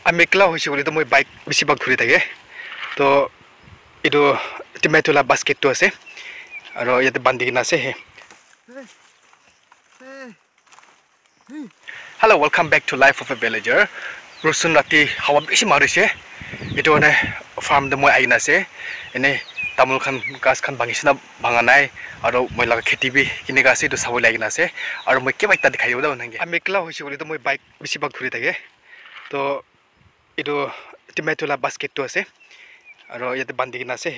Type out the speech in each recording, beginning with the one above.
আমি একলা হৈছোঁ বুলি তো মই বাইক বেছিভাগ ঘূৰি থাকে তো এইটো টিমেটোলা বাস্কেটটো আছে আৰু ইয়াতে বান্ধি কিনে আছে hello' welcome back to life of a villager ৰচুন ৰাতি হাৱা বেছি মাৰিছে এইটো মানে ফাৰ্মটো মই আহি আছে এনেই তামোল খান গাছ খান ভাঙিছে না ভাঙা নাই আৰু মই লগা খেতি বি কেনেকৈ আছে এইটো চাবলৈ আহি আছে আৰু মই কিবা এটা দেখাই দিব নালাগে আমি একলা হৈছোঁ বুলি তো মই বাইক বেছিভাগ ঘূৰি থাকে তো এইটো টিমেটোলা বাস্কেটটো আছে আৰু ইয়াতে বান্ধি কিনে আছে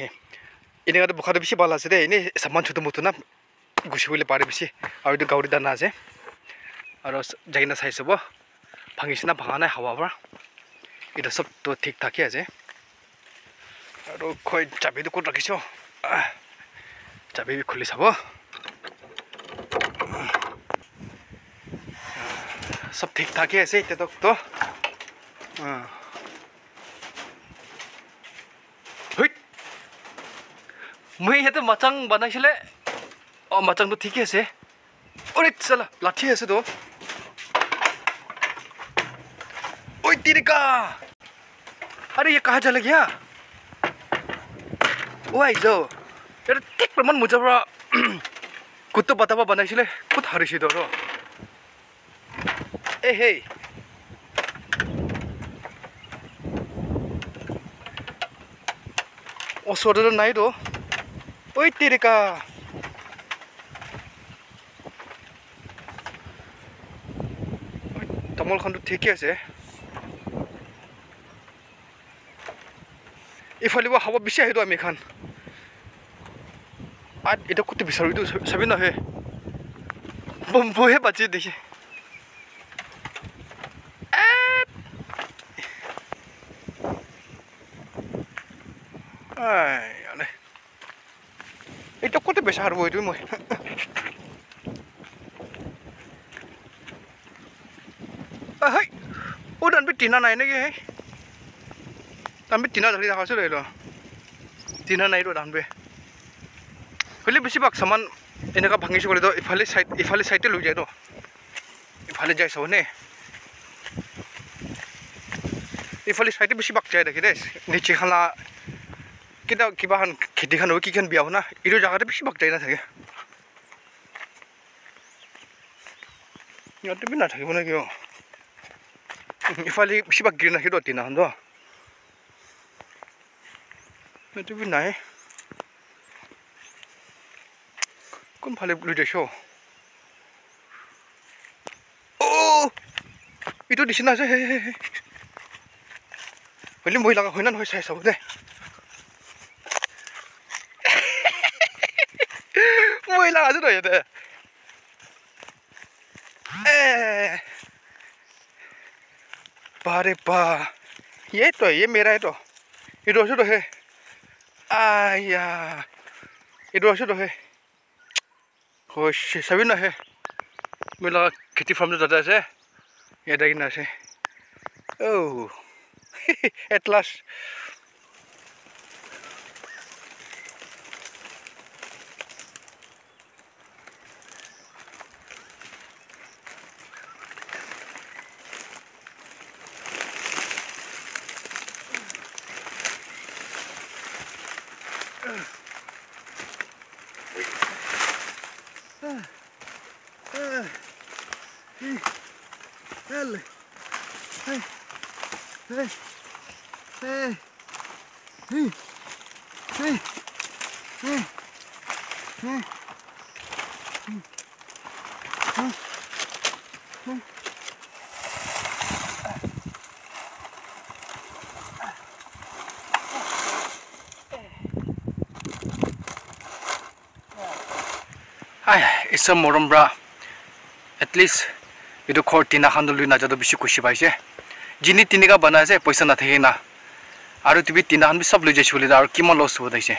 এনেকুৱাটো বোকাটো বেছি ভাল আছে দেই এনেই চামান চুটো মুটো না গুচিবলৈ পাৰে বেছি আৰু এইটো গাউৰি দানা আছে আৰু যাই কিনে চাই চাব ভাঙিছে না ভাঙা নাই হাৱা পৰা এইটো চবটো ঠিক ঠাকেই আছে আৰু খৈ চাবিটো ক'ত ৰাখিছ চাবি খুলি চাব চব ঠিক ঠাকেই আছে এতিয়াতো মই ইয়াতে মাচাং বনাইছিলে অঁ মাচাংটো ঠিকেই আছে অৰে চালা লাঠি আছে তো ঐ তিৰিকা अरे ये कहाँ चला गया ओ आई जाओ यार ठीक प्रमाण मुझे बड़ा कुत्तो बतावा बनाई चले कुछ हरिशी दो ए हे ओ सोडर नहीं दो ओए तेरे का तमल खंड ठीक है इफाले वो हवा बेसि आहिदो आमी खान आज এটা করতে বিচাৰো তো সবই না হে বম্বহে বাজে দেখি আই আনে এটা করতে বেশি হারবো তুই মই হাই ও দানবি টিনা নাই নাকি হে दानबे टीना धरी रखा ले लो टीना नहीं रो दानबे पहले बेसिभाग सामान एनेका भांगी से तो इफाले साइड लुक जाए तो इफाले जाए सब ने इफाले साइड बेसिभाग जाए देखी दे नीचे खाना कितना किबा खान खेती खान कि खान बिया ना इधर जगह बेसिभाग जाए ना थाके याते भी ना थाके ना क्यों इफाले बेसिभाग गिर ना तो टीना खान तो itu भी नहीं कौन फाले ब्लू देखो ओ itu di sini aja पहले मैं लगा होना नहीं साइज सब दे मैं लगा जो ये दे बारे बा ये तो ये मेरा है तो ये दोस्तों तो है आया इधर आशो तो है खुश सभी ना है मेरा खेती फार्म जो जाता है ये देखिए ना से ओह एटलास इस मोरम ब्रा एटलिस्ट ये खर टीना खान लुई ना जो बेसि खुशी पाइसे जिनी टीनिका बना से पैसा ना थे ना और तुम टीना खान भी सब लुई जाइए बोले और कि लस हो दाइसे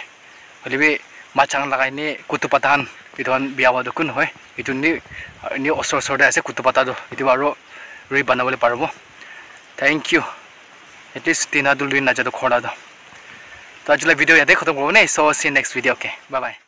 हले भी माचांग लगाइने कुतुपातान इधन बिया वादो कुन है इतनी असर असर आसे कुतुपाता दो इतु और रुई बनाबले पारबो थैंक यू एटलिस्ट टीना लुई ना जो खरा दो तो आज वीडियो यादे खत्म करो ने so see next video okay bye bye.